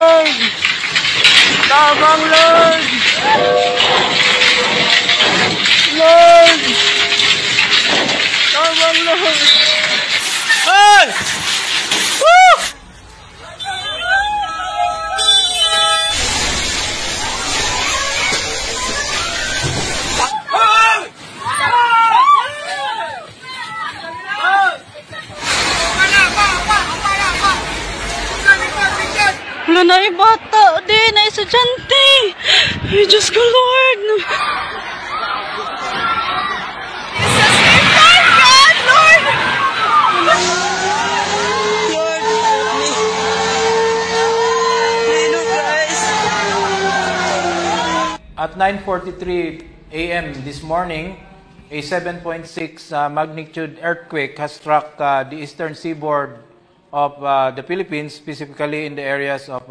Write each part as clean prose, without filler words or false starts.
Lord! Tabang Lord! Lord! Tabang Lord! Hey! Woo! Wala na bata din, na estudyante. Ay, Diyos ko, Lord. God, Lord. At 9:43 a.m. this morning, a 7.6 magnitude earthquake has struck the eastern seaboard of the Philippines, specifically in the areas of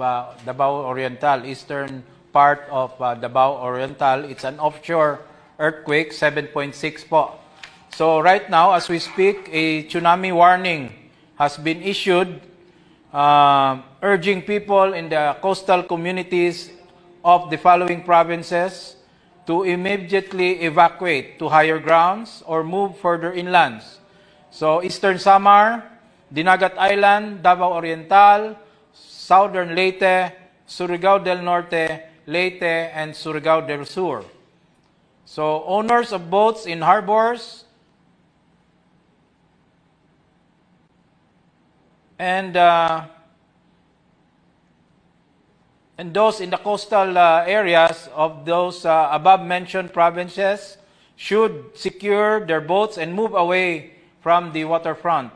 Davao Oriental, eastern part of Davao Oriental. It's an offshore earthquake, 7.6 po. So right now, as we speak, a tsunami warning has been issued, urging people in the coastal communities of the following provinces to immediately evacuate to higher grounds or move further inland. So Eastern Samar, Dinagat Island, Davao Oriental, Southern Leyte, Surigao del Norte, Leyte, and Surigao del Sur. So owners of boats in harbors and those in the coastal areas of those above-mentioned provinces should secure their boats and move away from the waterfront.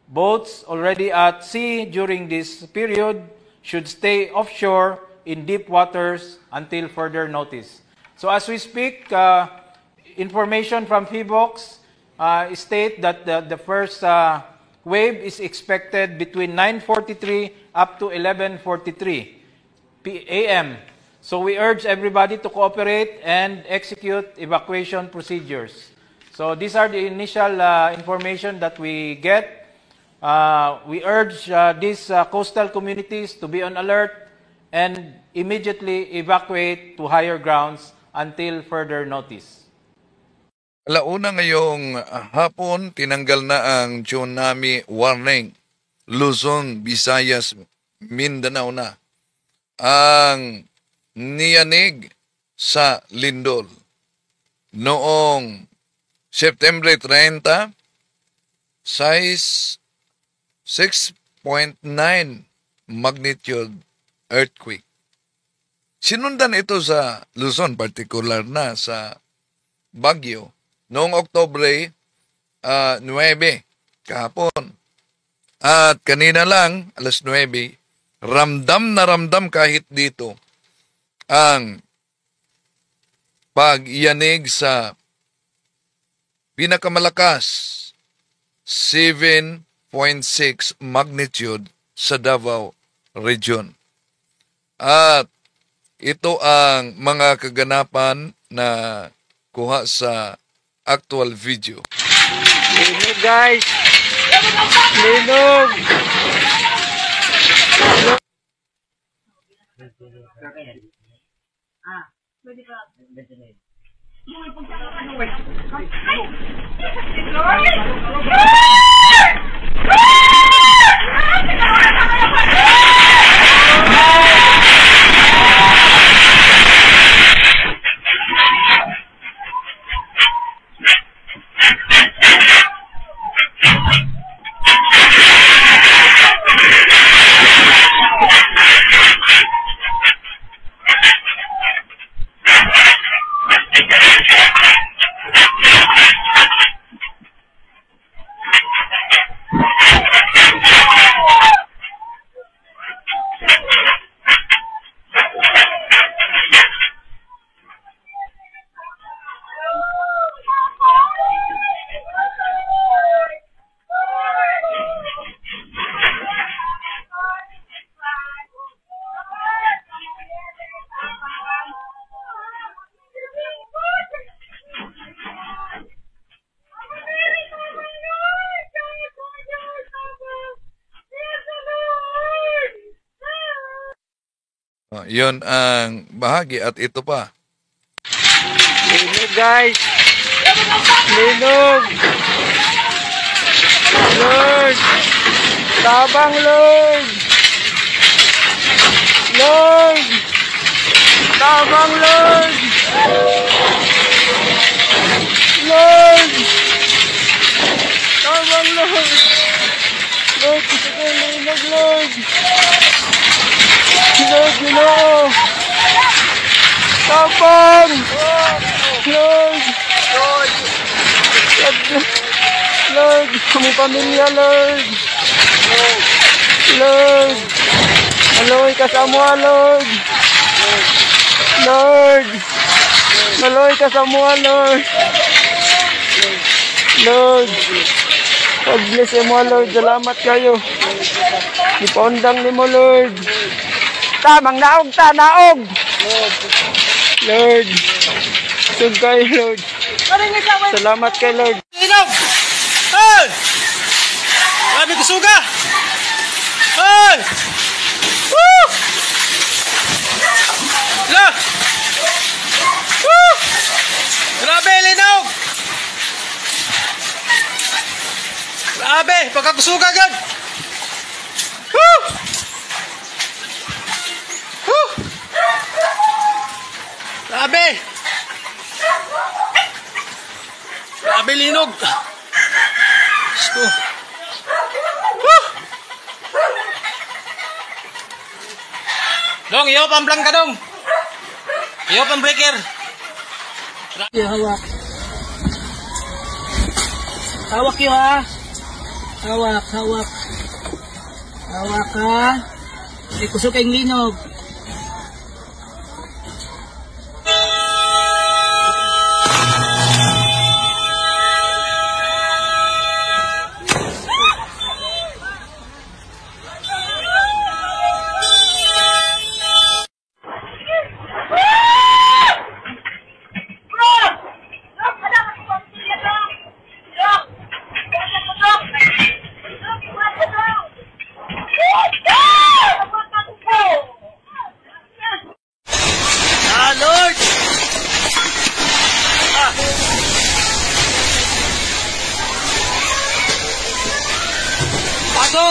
Boats already at sea during this period should stay offshore in deep waters until further notice. So as we speak, information from PHIVOLCS state that the first wave is expected between 9:43 up to 11:43 a.m. So we urge everybody to cooperate and execute evacuation procedures. So these are the initial information that we get. We urge these coastal communities to be on alert and immediately evacuate to higher grounds until further notice. Alauna ngayong hapon, tinanggal na ang tsunami warning. Luzon, Visayas, Mindanao na ang niyanig sa lindol. Noong September 30, size 6.9 magnitude earthquake. Sinundan ito sa Luzon, particular na sa Baguio, noong Oktubre 9, kahapon. At kanina lang, alas 9, ramdam na ramdam kahit dito ang pagyanig sa pinakamalakas 7.6 magnitude sa Davao Region. At ito ang mga kaganapan na kuha sa actual video. Linog, guys! Linog! Yun ang bahagi at ito pa. Linog guys. Linog. Lord. Tabang Lord. Lord. Tabang Lord. Lord. Tabang Lord. Lord, gusto ko yung linog Lord. Lord, Ginoo. Tabang. Lord. Lord. Lord, kami pamilya, Lord. Lord. Maloy ka sa mua, Lord. Lord. Maloy ka sa mua, Lord. Lord. God-bless mo, Lord. Salamat kayo. Ipondang ni mo, Lord. Tamang naog, naog. Lord. Sug kayo, Lord. Salamat kay Lord. Linog! Hey! Grabe kusuga! Hey! Woo! Hala! Woo! Grabe, linog! Grabe, pagkakusuga agad! Woo! Woo! Grabe! Grabe, linog! Diyos ko. Woo! Dong, iyo pamplang ka dong. Iyo pang breaker. Hawak. Hawak yun ha. Hawak, hawak. Hawak ha. Ikusok ang linog.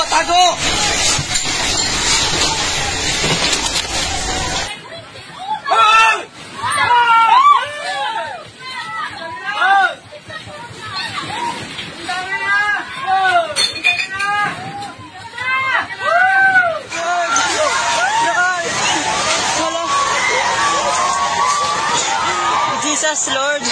Tago! Jesus, Lord.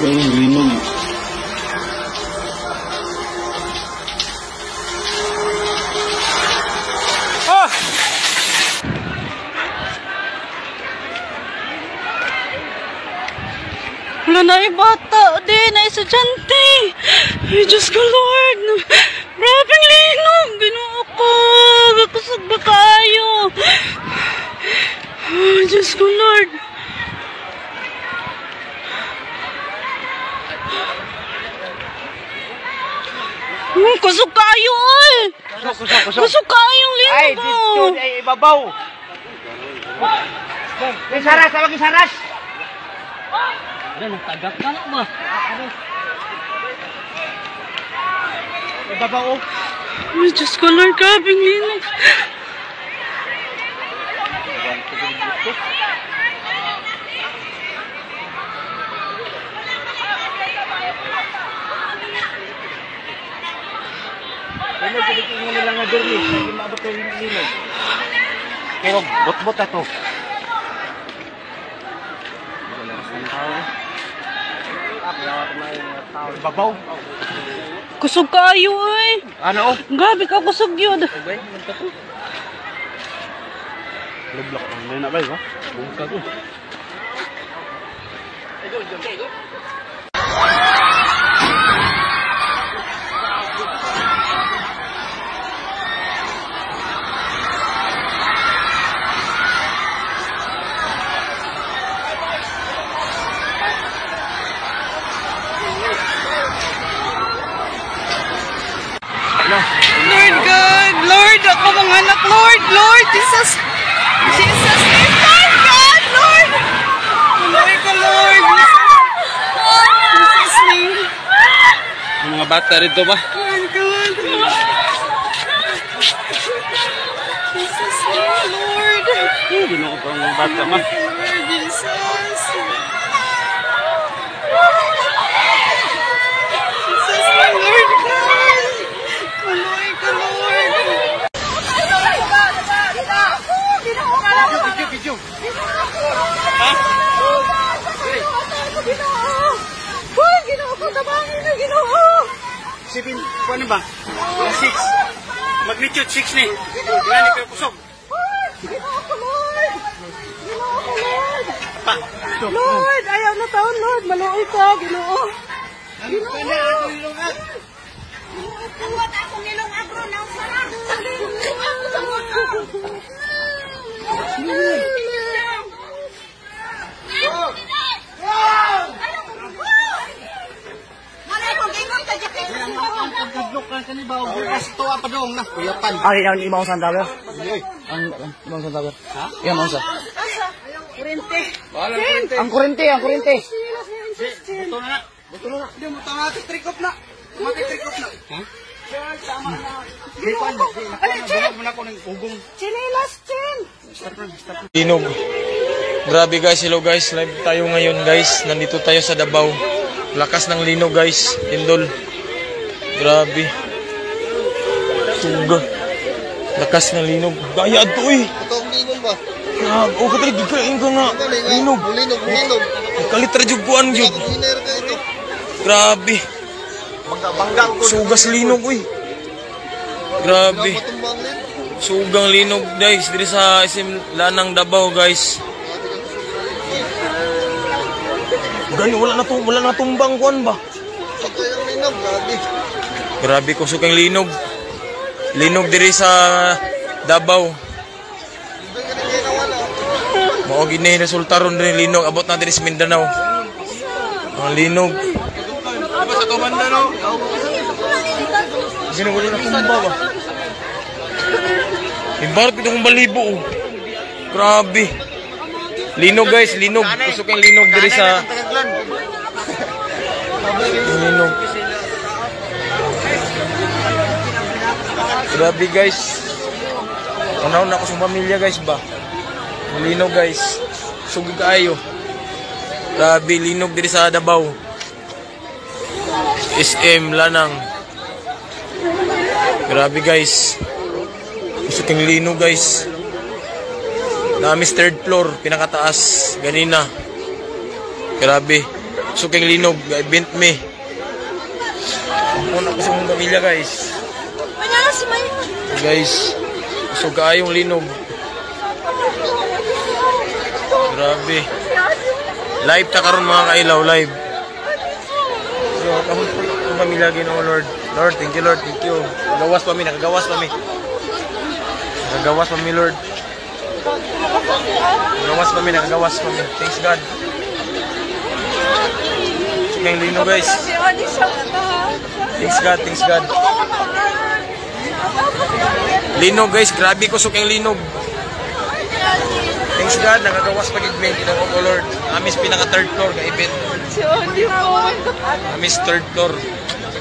Ang linog. Oh! Wala na yung bata, di na estudyante. Ay, Diyos ko, Lord. Grabing linog. Ginoo ko. Kapusog ba kayo? Ay, Diyos ko, Lord. Kusog kayo, ay. Kusog kayo, linog. Ay, dito ay ibabaw. Isaras, tawag isaras. Ano, tagak ka na ba? Ibabaw. Ay, Diyos ko, Lord. Grabing linog. Ano, pilitin mo nila nga dirli. Hindi maabot kayo yung linog. Pero bot-bot na to. Babaw. Kusog kayo eh. Ano? Grabe ka kusog yun. Lublok ang na ba yun? Bungkag ko. Lord God, Lord, ako mga anak, Lord, Lord, Jesus, Jesus, Lord God, Lord, Lord ka, Lord, Jesus name, Yung mga bata rito ba? Lord God, Jesus name, Lord, Ginoo pa ang mga bata ma. Lord Jesus, Jesus name, Lord God, Kaloy ka, Lord. Video. Hoy, Ginoo ko tabangin na Ginoo. 7, ano ba? 6. Magnitude 6 ni. Gani kayo kusog. Hoy, Ginoo ko Lord. Ginoo ko Lord. Pa. Lord, ayaw na taon Lord, maluoy ka Ginoo. Ginoo. Tuwat ako nilong agro na usara. Ay, ang imong sandaber. Ang ibang sa taber. Ha? Yan, ang sa. Kurente. Ang kurente. Buto na. Di mo tama trikop na. Mati-trikop na. Ha? Di ko ano. Bunog mo na ko ng ugong. Chinilas, Chin. Linog. Grabe guys, hello guys. Live tayo ngayon guys. Nandito tayo sa Davao. Lakas ng linog guys. Indol. Grabe. Suga. Lakas ng linog. Gayad to eh. Ito ang linog ba? Grabe. O katalig, gikain ka nga. Linog. Linog. Kalitra jugpuan yun. Hiner ka ito. Grabe. Banggang ko. Sugas linog eh. Grabe. Matumbang din. Sugang linog guys. Diri sa SM Lanang Davao guys. Gani, wala na tumbang kuan ba? Ito yung linog. Grabe. Grabe ko sukang linog. Linog diri sa Davao. Hindi ka na nawala. Mao gid ni resulta ron din linog abot na diri sa Mindanao. Ang linog. Sa komanda no. Gani wala na tumba ba? Imbar pito kong balibo. Oh. Grabe. Linog guys, linog. Kusok ang linog diri sa linog. Grabe guys. Unaw na ako sa pamilya guys ba. Linog guys. Sugod kaayo. Grabe linog diri sa Davao. SM Lanang. Grabe guys. Kusok ang linog guys. Namis third floor, pinakataas, ganina. Grabe. Suking linog, bent me. Muna ko sa mong pamilya guys. Guys, so kaayong linog. Grabe. Live ta karon mga kailaw, live. So, kahit ang pamilya Ginoo Lord. Lord, thank you Lord, thank you. Nakagawas pa mi, nakagawas pa mi. Nakagawas pa mi Lord. Nakagawas pa mi, nakagawas pa mi. Thanks God. Suking linog guys. Thanks God, thanks God. Linog guys, grabe ko suking linog. Thanks God, nakagawas pa gid mi Ginoo ko Lord. Amis pinaka third floor ga event. Amis third floor.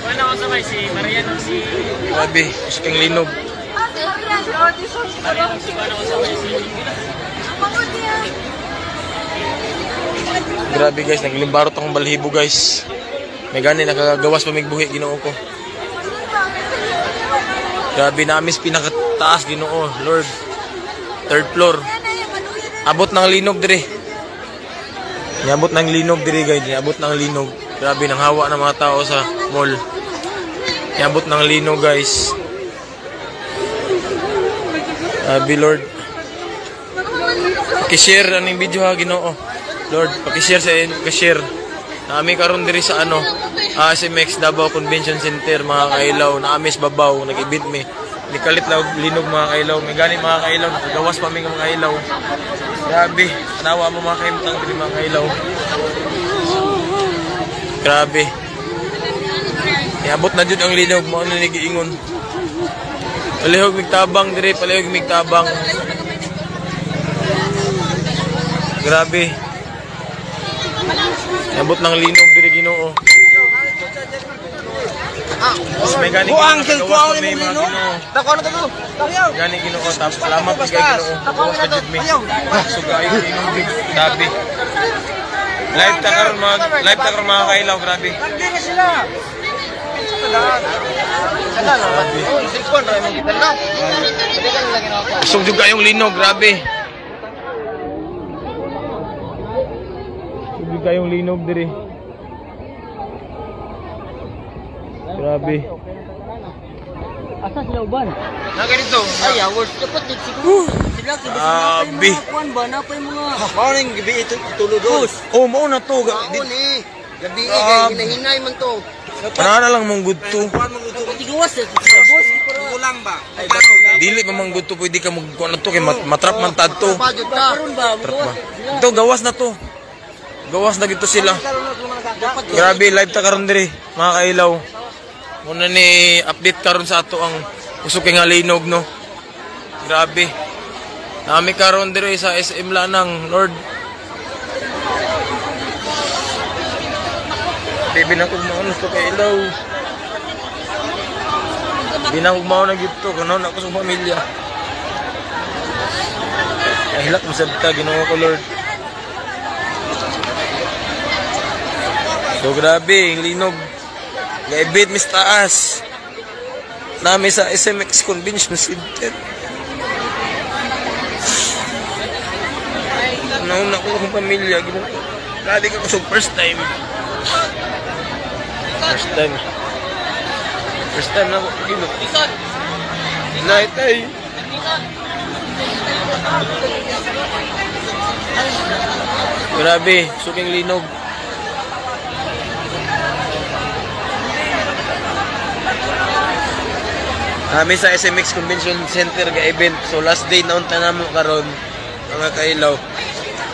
Ano ako sabay si Marian o si Grabe, suking linog. Grabe guys, naglimbarot akong balhibo guys. May gani nakagawas pa mig buhi Ginoo ko. Grabe namis pinakataas Ginoo, Lord. Third floor. Abot ng linog dire. Niabot ng linog dire guys. Niabot ng linog. Grabe nang hawa ng mga tao sa mall. Niabot ng linog guys. Grabe Lord. Pakishare ang video ha Ginoo. Lord, pakishare sa pakishare. Nami karon diri sa ano, SMX Davao Convention Center mga kailaw, naami sa babaw, nag-event mi. Nikalit law linog mga kailaw, may ganit mga kailaw, nakagawas pa mi mga kailaw. Grabe, nawa mo mga kaimtang diri mga kailaw. Grabe. Iabot na jud ang linog mo ano ni giingon. Palihog migtabang diri, palihog migtabang. Grabe. Iabot ng linog diri Ginoo. May gani Ginoo. May mga Ginoo. Dako na to. Takyaw. Gani Ginoo tapos salamat kay Ginoo. Gawas ka jud mi. Sugay linog big dabi. Live ta karon mga kailaw grabe. Hindi na sila. Usog jud kayong linog grabe. Usog jud kayong linog diri. Grabe. Asa sila uban? Na ganito. Ay, awas dapat din siguro. Sila Abi. kuan ba na pa yung mga morning gabi ito tulog. Oh, mao na to. Ako ni. Gabi kay hinahinay man to. Ana lang mong good to. Tigawas sila boss. Kulang ba? Ay, Dili pa mang good to pwede ka mag kuan na to kay matrap man tad to. Pajud ka. karon ba? Trap ba? Ito gawas na to. Gawas na gito sila. Grabe live ta karon diri mga kailaw. Muna ni update karon sa ato ang usok nga linog no. Grabe. Nami karon diri sa SM Lanang, Lord. Binakog mo ano to kay ilaw. Binakog mo na gito kuno na ko sa pamilya. Kahilak mo sabta Ginoo ko Lord. So grabe, ang linog. Gaibit mis taas. Nami sa SMX Convention Center. Nauna ko akong pamilya. Grabe ka ko sa first time. First time na ako. Night ay. Grabe, suking linog. Kami sa SMX Convention Center ga-event. So last day na unta namo karon mga kailaw.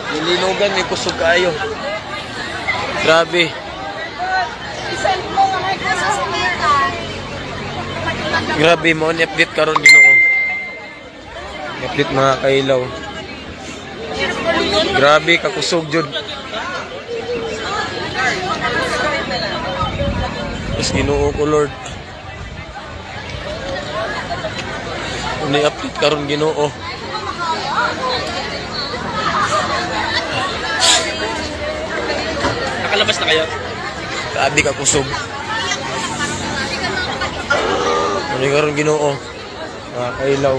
Nilinogan ni kusog kayo. Grabe. Grabe mo ni update karon Ginoo. Update mga kailaw. Grabe ka kusog jud. Mas Ginoo ko Lord. Ni update karon Ginoo. Nakalabas na kayo? Grabe ka kusog. Ni karon Ginoo. Mga kailaw.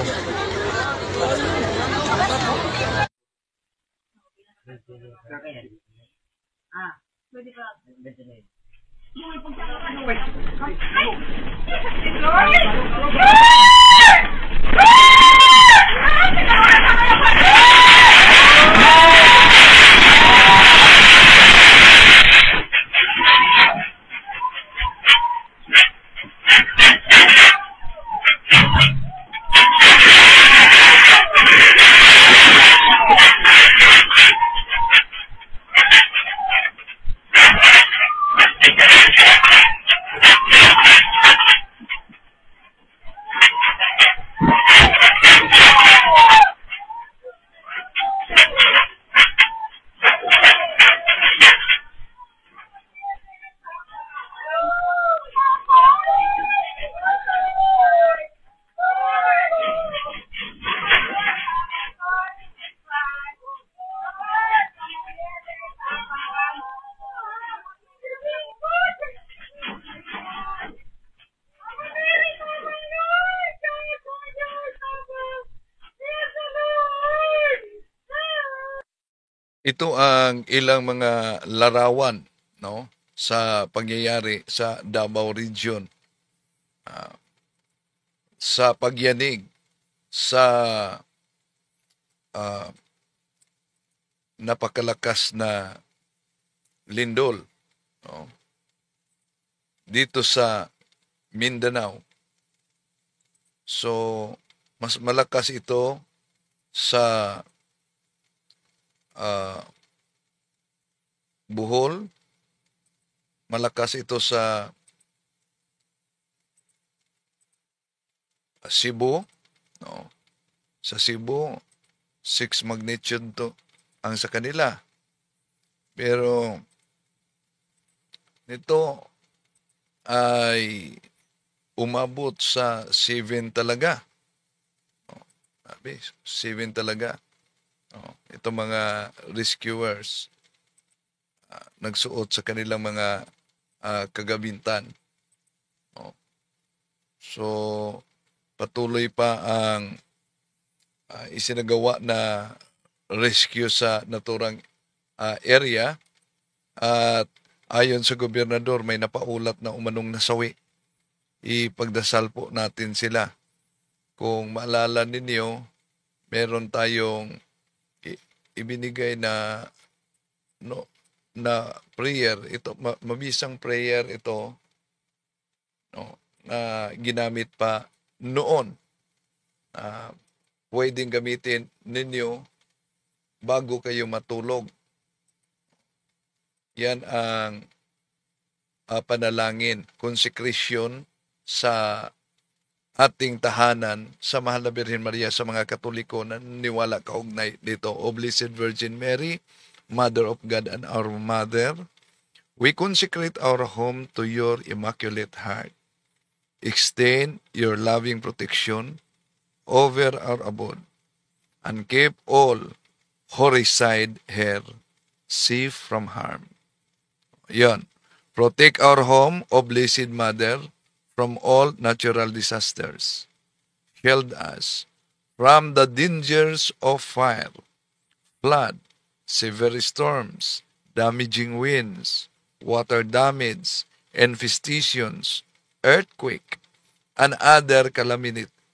Ito ang ilang mga larawan, no, sa pangyayari sa Davao Region, sa pagyanig sa napakalakas na lindol, no, dito sa Mindanao. So, mas malakas ito sa Bohol, malakas ito sa Cebu, no? Sa Cebu, 6 magnitude to ang sa kanila. Pero nito ay umabot sa 7 talaga. Sabi, 7 talaga. Ito mga rescuers nagsuot sa kanilang mga kagabintan. So, patuloy pa ang isinagawa na rescue sa naturang area at ayon sa gobernador may napaulat na umanong nasawi. Ipagdasal po natin sila. Kung maalala ninyo, meron tayong ibinigay na prayer, ito mabisang prayer ito, no, na ginamit pa noon. Pwedeng gamitin ninyo bago kayo matulog. Yan ang panalangin, consecration sa ating tahanan sa Mahal na Birhen Maria sa mga Katoliko na niwala kaugnay dito. O Blessed Virgin Mary, Mother of God and our Mother, we consecrate our home to your Immaculate Heart. Extend your loving protection over our abode and keep all who reside here safe from harm. Yan. Protect our home, O Blessed Mother, from all natural disasters. Shield us from the dangers of fire, flood, severe storms, damaging winds, water damage, infestations, earthquake, and other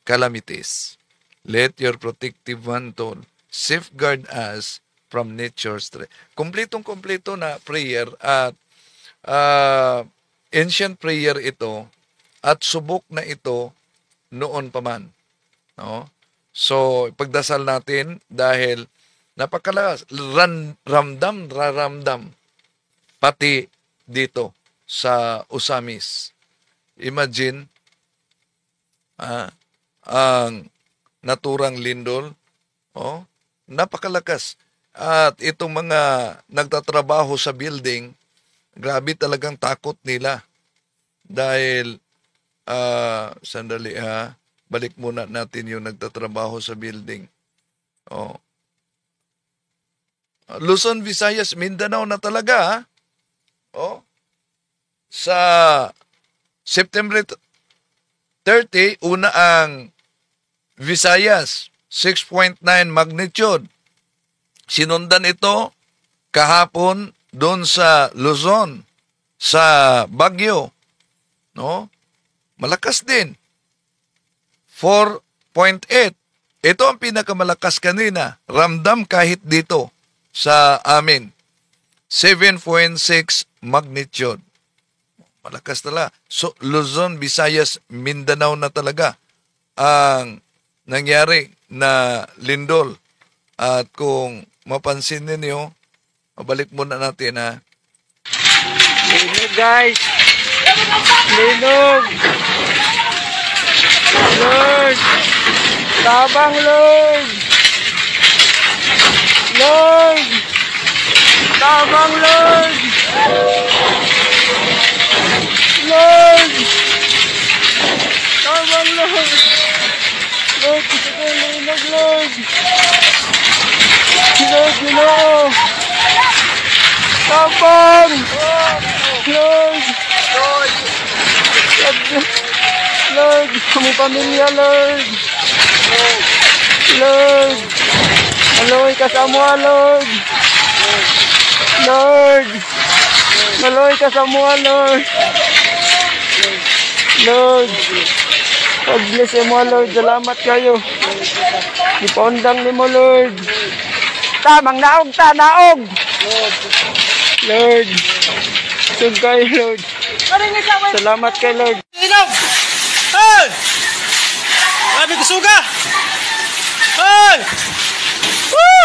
calamities. Let your protective mantle safeguard us from nature's threat. Kompletong-kompleto na prayer at ancient prayer ito at subok na ito noon pa man. No? So, pagdasal natin dahil napakalakas, raramdam, pati dito sa Usamis. Imagine, ang naturang lindol, napakalakas. At itong mga nagtatrabaho sa building, grabe talagang takot nila. Dahil, sandali balik muna natin yung nagtatrabaho sa building. Luzon, Visayas, Mindanao na talaga. Sa September 30, una ang Visayas, 6.9 magnitude. Sinundan ito kahapon doon sa Luzon, sa Baguio. No? Malakas din. 4.8. Ito ang pinakamalakas kanina. Ramdam kahit dito sa amin. 7.6 magnitude. Malakas talaga. So, Luzon, Visayas, Mindanao na talaga ang nangyari na lindol. At kung mapansin ninyo, mabalik muna natin Linog, guys. Linog. Lord. Tabang, Lord. Lord. Tabang, Lord. Lord. Tabang, Lord. Lord, gusto ko yung linog, Lord. Lord, Lord. Tabang. Lord. Lord. Lord, kami pamilya, Lord. Lord. Lord, kasama, Lord. Lord, maloy ka sa mua, Lord. Lord, pag-bless mo, Lord. Salamat kayo. Ipaundang ni mo, Lord. Tamang naog, naog. Lord, sug kayo, Lord. Salamat kayo, Lord. Inog! Hey! Grabe kusuga! Hey! Woo!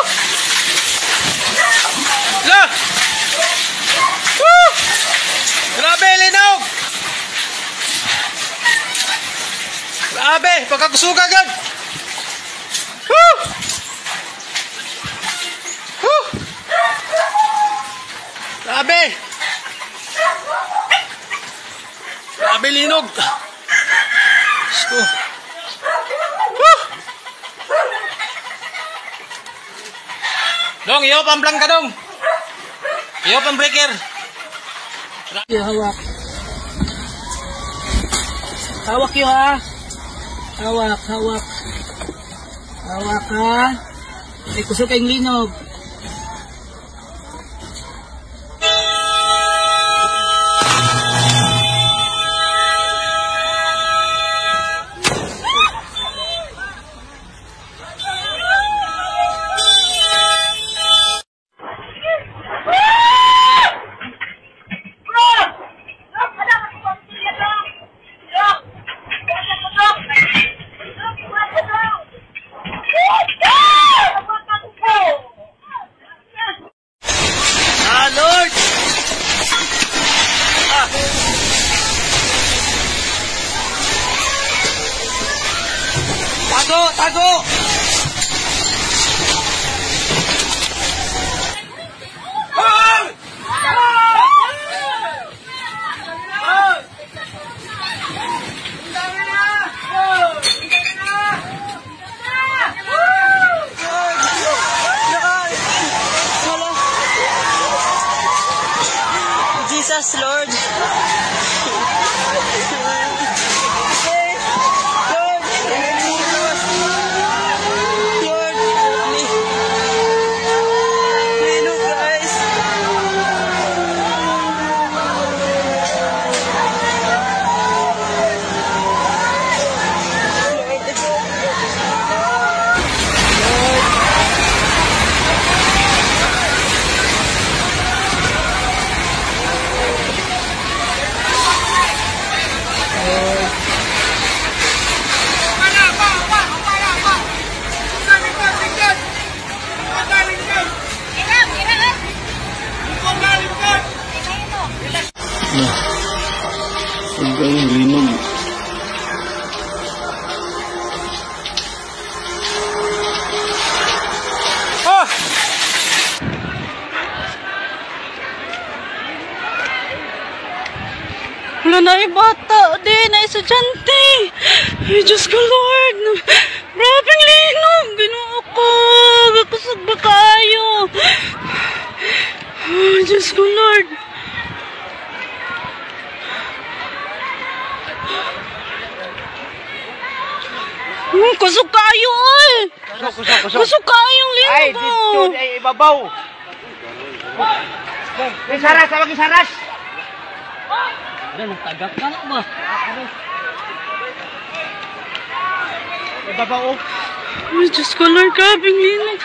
La! Woo! Grabe, linog! Grabe, pagkakusuga agad! Woo! Woo! Grabe! Grabe, linog! Gusto. Woo! Dong, iyo pamplang ka dong. Iyo pang breaker. Hawak. Hawak yun, ha. Hawak. Hawak, ha. Ay, kusok kayong linog. Tago! Jesus, Lord. Ang linog. Oh! Wala na yung bata, di na estudyante. Ay, Diyos ko, Lord. Grabing linog. Ginoo ko. Kusog ba kayo? Ay, Diyos ko, Lord. Kusog kayo, ay. Kusog kayo, linog. Ay, dito, ay, ibabaw. Isaras, tawag isaras. Ano, tagak ka na ba? Ibabaw, oh. Ay, Diyos ko, Lord. Grabing linog.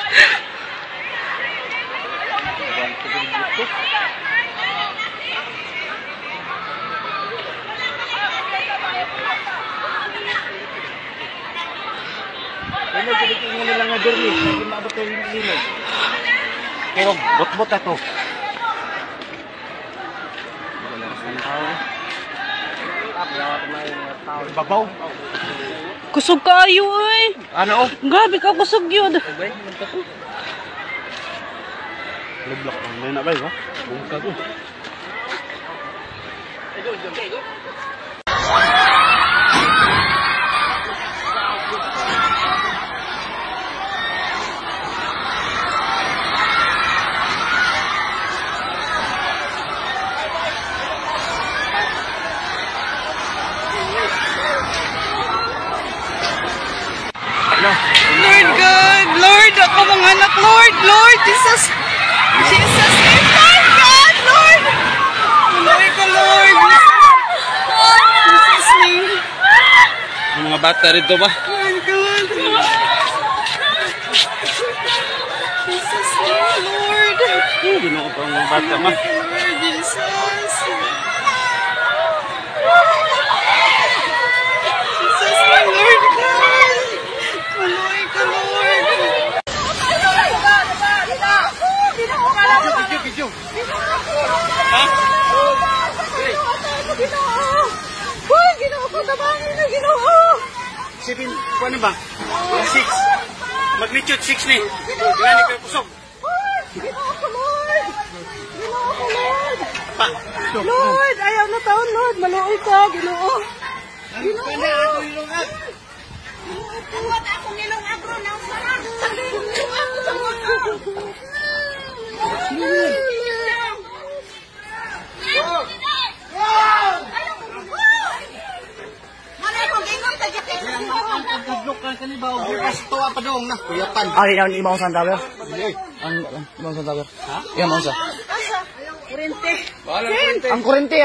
Ano, pilitin nila nga dirli. Hindi maabot yung linog. Pero, bot-bot na to. Babaw. Kusog kayo, ay. Ano, oh? Grabe ka, kusog yun. Lublak ang may na ba, ha? Bungkag ko. Lord God, Lord, ako mga anak, Lord, Lord, Jesus. Jesus name, Lord God, Lord! Maloy ka, Lord! Jesus name. Yung mga bata rito ba? Lord God. Jesus name, Lord. Ginoo pa ang mga bata ma. Lord Jesus. Jesus name, Lord God. Maloy ka, Lord. Video. Hoy, Ginoo ko, tabangin na Ginoo. 7, ano ba? 6. Magnitude 6 ni. Gani kayo kusog. Ginoo ko, Lord. Ginoo ko, Lord. Pa. Lord, ayaw na taon, Lord. Maluoy ka, Ginoo. Ginoo. Ano ilungan? Tuwat akong nilungag ro na sarang. Pagkablok ka kanibaw. Bukas tuwa pa doon na. Kuyapan. Yang imong San Tower? Ang imong San Tower? Ha? Yang imong San? Kurente. Ang kurente.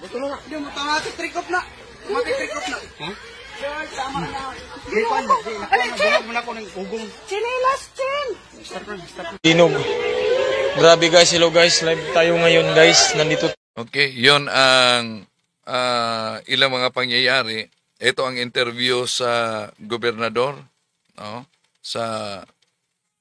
Buto na. Hindi mo tama trikop na. Trikop na. Ha? Tama na. Buhok mo na ako ng ugong. Chinilas, Chin. Dinog. Grabe guys, hello guys. Live tayo ngayon guys. Nandito. Okay, yon ang ilang mga pangyayari. Ito ang interview sa gobernador, no? Sa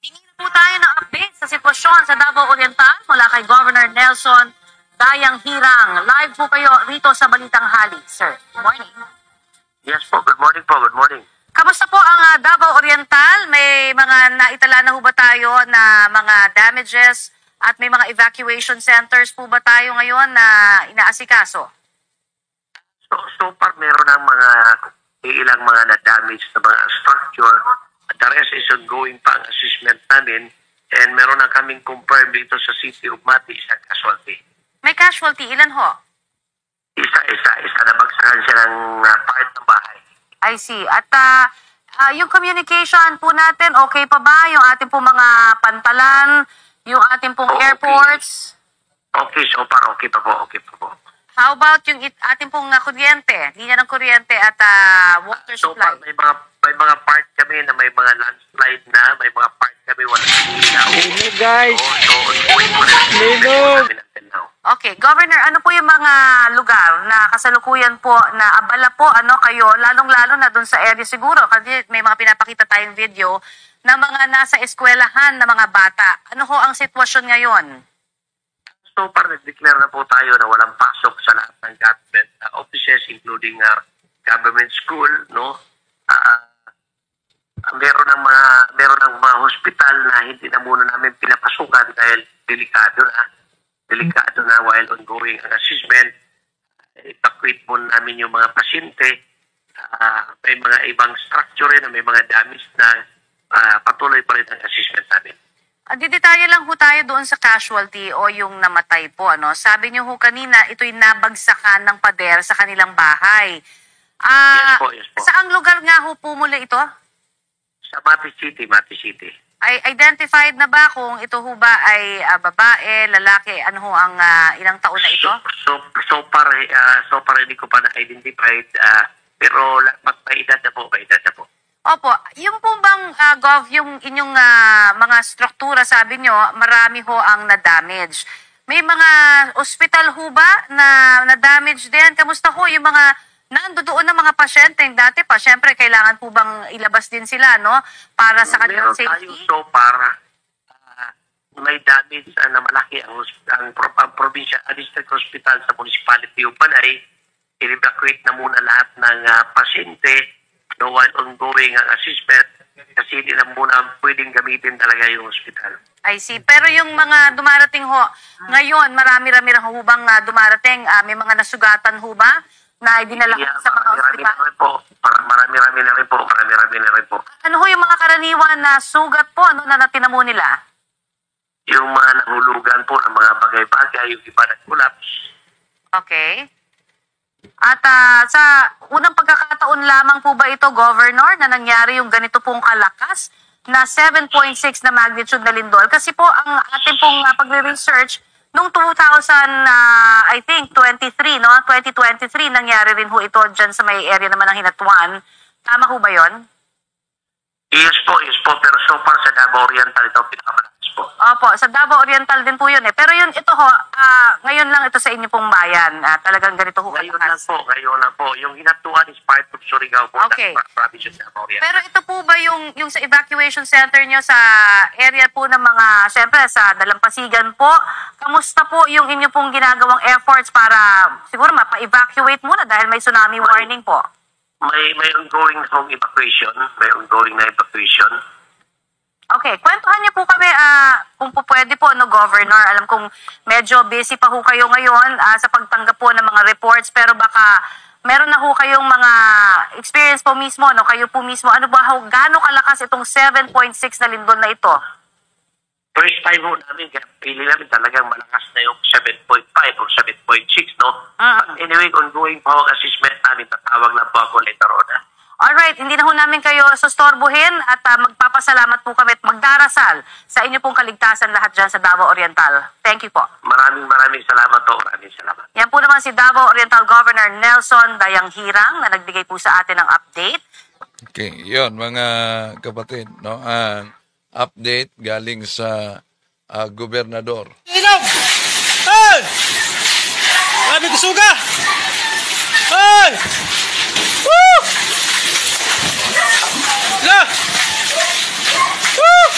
Tingin na po tayo ng update sa sitwasyon sa Davao Oriental mula kay Governor Nelson Dayang Hirang. Live po kayo rito sa Balitang Hali, sir. Good morning. Yes po, good morning po, good morning. Kamusta po ang Davao Oriental? May mga naitala na ho ba tayo na mga damages at may mga evacuation centers po ba tayo ngayon na inaasikaso? So far, meron ng mga ilang mga na-damage na mga structure. The rest is ongoing pa ang assessment namin. And meron na kaming confirmed dito sa City of Mati, isang casualty. May casualty, ilan ho? Isa. Nabagsakan siya ng part ng bahay. I see. At yung communication po natin, okay pa ba? Yung ating pong mga pantalan, yung ating pong airports? Okay, so far, okay pa po. How about yung ating pong kuryente, linya ng kuryente at water So supply? far, may mga part kami na may mga landslide na, may mga part kami walang ilaw. Dinog guys. So ongoing po na. Dinog. Until now. Okay, Governor, ano po yung mga lugar na kasalukuyan po na abala po kayo, lalong-lalo na dun sa area siguro, kasi may mga pinapakita tayong video na mga nasa eskwelahan na mga bata. Ano ho ang sitwasyon ngayon? So far, nag-declare na po tayo na walang pasok sa lahat ng government offices, including government school, no? Meron ng mga hospital na hindi na muna namin pinapasukan dahil delikado na while ongoing ang assessment. Evacuate muna namin yung mga pasyente. May mga ibang structure na may mga damage na patuloy pa rin ang assessment namin. Didetalye lang ho tayo doon sa casualty o yung namatay po. Sabi niyo ho kanina, ito'y nabagsakan ng pader sa kanilang bahay. Yes po. Saang lugar nga ho po muli ito? Sa Mati City. Ay identified na ba kung ito ho ba ay babae, lalaki, ano ho ang ilang taon na ito? So far hindi ko pa na-identified, pero may edad na po. Opo, yung po bang, Gov, yung inyong mga struktura, sabi nyo, marami ho ang na-damage. May mga ospital ho ba na na-damage din? Kamusta ho yung mga nandoon na mga pasyente? Dati pa, syempre, kailangan po bang ilabas din sila, no? Para sa kanilang safety? Meron tayo so far, may damage na malaki ang probinsya, district hospital sa municipality of Panay. I-evacuate na muna lahat ng pasyente while ongoing ang assessment kasi hindi na muna pwedeng gamitin talaga yung hospital. I see. Pero yung mga dumarating ho, ngayon, marami-rami ho bang dumarating? May mga nasugatan ho ba na idinala sa mga hospital? Marami-rami na rin po. Ano ho yung mga karaniwan na sugat po na natinamo nila? Yung mga nahulugan po ng mga bagay-bagay, yung iba nag-collapse. Okay. At sa unang pagkakataon lamang po ba ito, Governor, na nangyari yung ganito pong kalakas na 7.6 na magnitude na lindol. Kasi po, ang ating pong pagre-research, noong 2000, I think, 23, no? 2023, nangyari rin ho ito dyan sa may area naman ng Hinatuan. Tama ho ba yon? Yes po. Pero so far sa Davao Oriental ito pinakamalakas po. Opo, sa Davao Oriental din po yun eh. Pero yun, ito ho, ngayon lang ito sa inyo pong bayan. Talagang ganito ho. Ngayon lang po. Yung Hinatuan is part of Surigao po. Okay. Province of Davao Oriental. Pero ito po ba yung sa evacuation center nyo sa area po ng mga, syempre sa Dalampasigan po, kamusta po yung inyo pong ginagawang efforts para siguro mapa-evacuate muna dahil may tsunami warning po? May ongoing home evacuation. May ongoing na evacuation. Okay, kwentuhan niyo po kami kung po pwede po, no, Governor. Alam kong medyo busy pa ho kayo ngayon sa pagtanggap po ng mga reports, pero baka meron na ho kayong mga experience po mismo, no? Kayo po mismo, ano ba ho, gaano kalakas itong 7.6 na lindol na ito? First time ho namin, kaya pili namin talagang malakas na yung 7.5 or 7.6, no? But anyway, ongoing po ang assessment namin, tatawag lang po ako later on. Alright, hindi na ho namin kayo sustorbohin at magpapasalamat po kami at magdarasal sa inyo pong kaligtasan lahat dyan sa Davao Oriental. Thank you po. Maraming salamat po. Maraming salamat. Yan po naman si Davao Oriental Governor Nelson Dayanghirang na nagbigay po sa atin ng update. Okay, yun mga kapatid, no? Ang update galing sa gobernador. Ilaw! Hey! Grabe kusuga! Hey! Woo! La! Woo!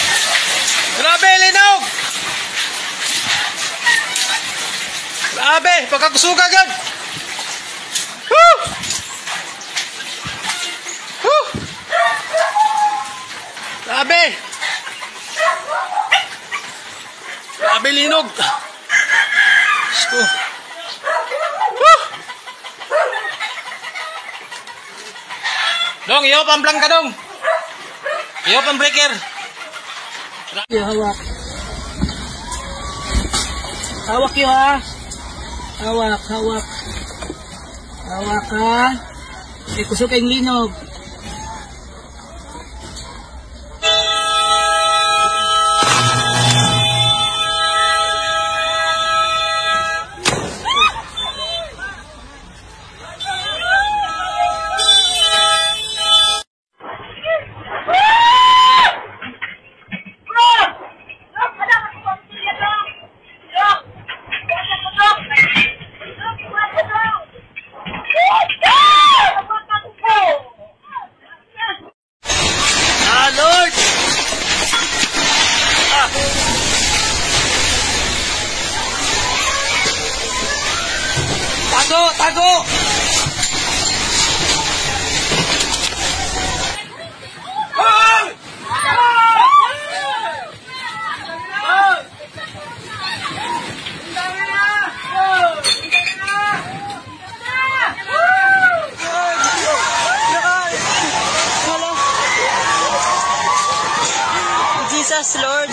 Grabe, linog! Grabe, pagkakusuga agad! Woo! Woo! Grabe! Grabe, linog! Sko! Woo! Dong, iyo pang ka dong! Iyo pang breaker! Hawak. Hawak yun ha. Hawak. Hawak ha. Kusok ang linog. Tago! Jesus Lord.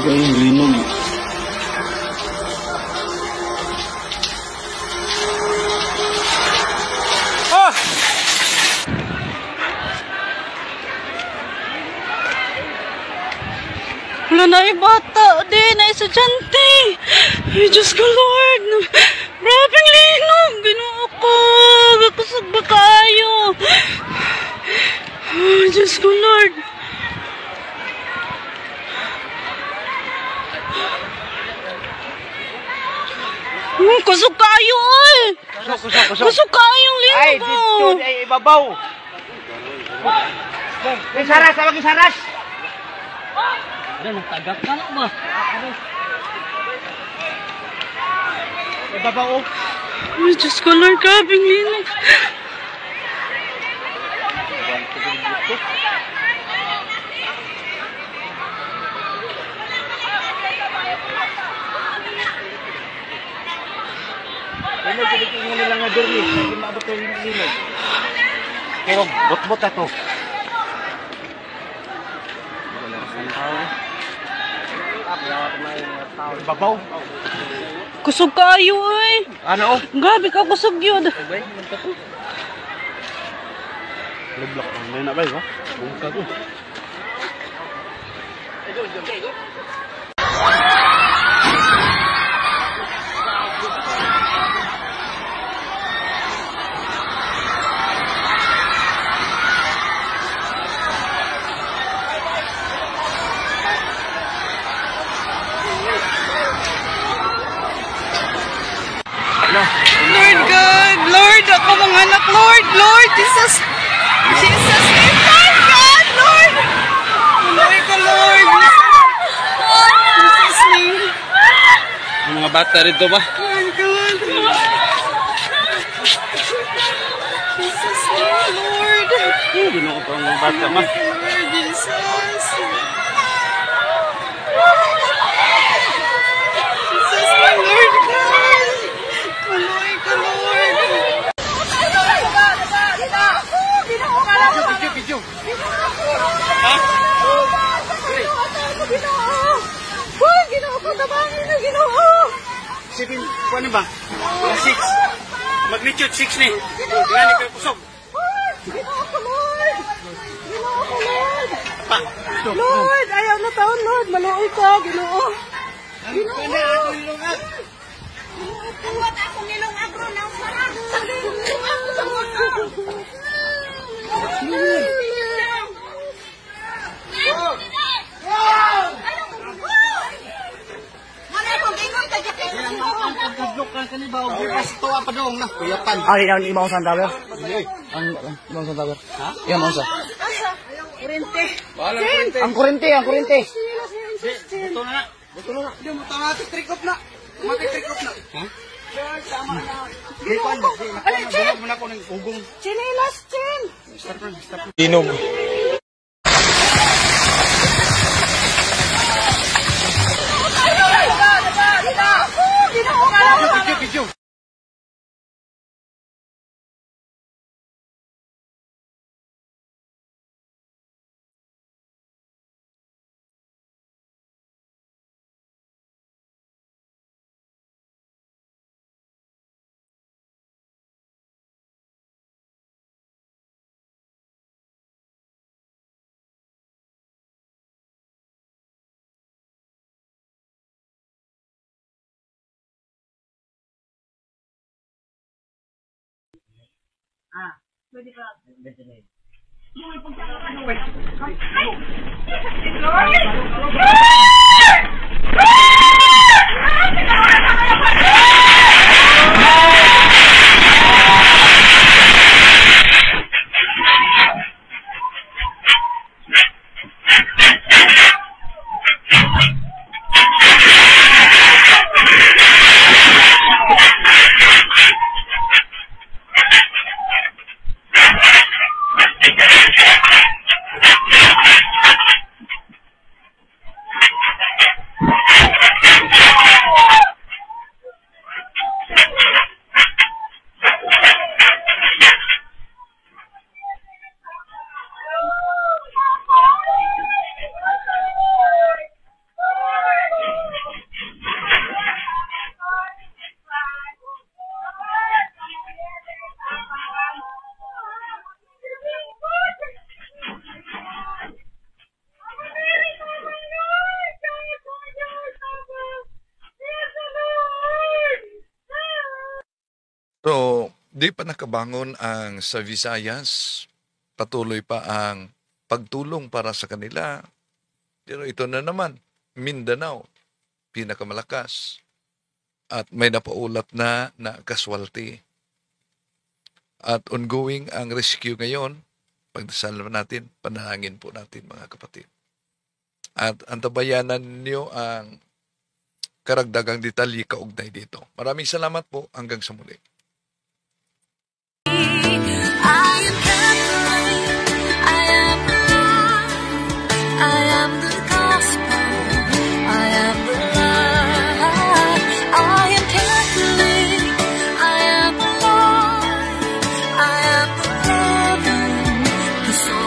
Ang linog. Wala na yung bata, di na estudyante. Ay, Diyos ko, Lord. Grabing linog. Ginoo ko. Gakusog ba kayo? Ay, Diyos ko, Lord. Kusog kayo, ay. Kusog kayo yung linog. Ay, dito ay ibabaw. Saras, tawag yung saras. Ano, natagak ka na ba? Ibabaw, oh. Ay, Diyos ko, Lord, grabe linog. Linog, pinitingin nila nga doon, eh. Hindi maabot yung linog. Pero, bot-bot na to. Ibabaw. Kusog kayo, ay. Ano, oh? Grabe ka, kusog yun. Lublak lang. May na ba yun? Bungka ko. Lord God, Lord, ako mga anak, Lord, Lord, Jesus, Jesus, Lord God, Lord, Lord ko, Lord, Jesus name, Yung mga bata rito ba? Lord God, Jesus name, Lord, Ginoo pa ang mga bata ma. Lord, Jesus, Jesus name, Lord God, Lord ko, Lord. Video. Ginoo ko, tabangin na Ginoo. 7, ano ba? 6. Magnitude 6 ni. Tingnan ni kusog. Ginoo ko, Lord. Ginoo ko, Lord. Pa. Lord, ayaw na taon, Lord. Maluoy ka, Ginoo. Ginoo. Kuwat ako nilong agro ng sarang. Ay, ang ibang sa tower. Ang ibang sa tower. Ha? Yan ang sa. Kurente. Ang kurente, ang kurente. Buto na. Hindi mo tama trikop na. Mati-trikop na. Ha? Di ko ano. Bulag mo na ako ng ugong. Chinilas, Chin. Linog. Video. So, di pa nakabangon ang sa Visayas. Patuloy pa ang pagtulong para sa kanila. Pero ito na naman, Mindanao, pinakamalakas. At may napaulat na kaswalty. At ongoing ang rescue ngayon Pagdasal natin, panalangin po natin mga kapatid. At antabayanan niyo ang karagdagang detalye kaugnay dito. Maraming salamat po. Hanggang sa muli. So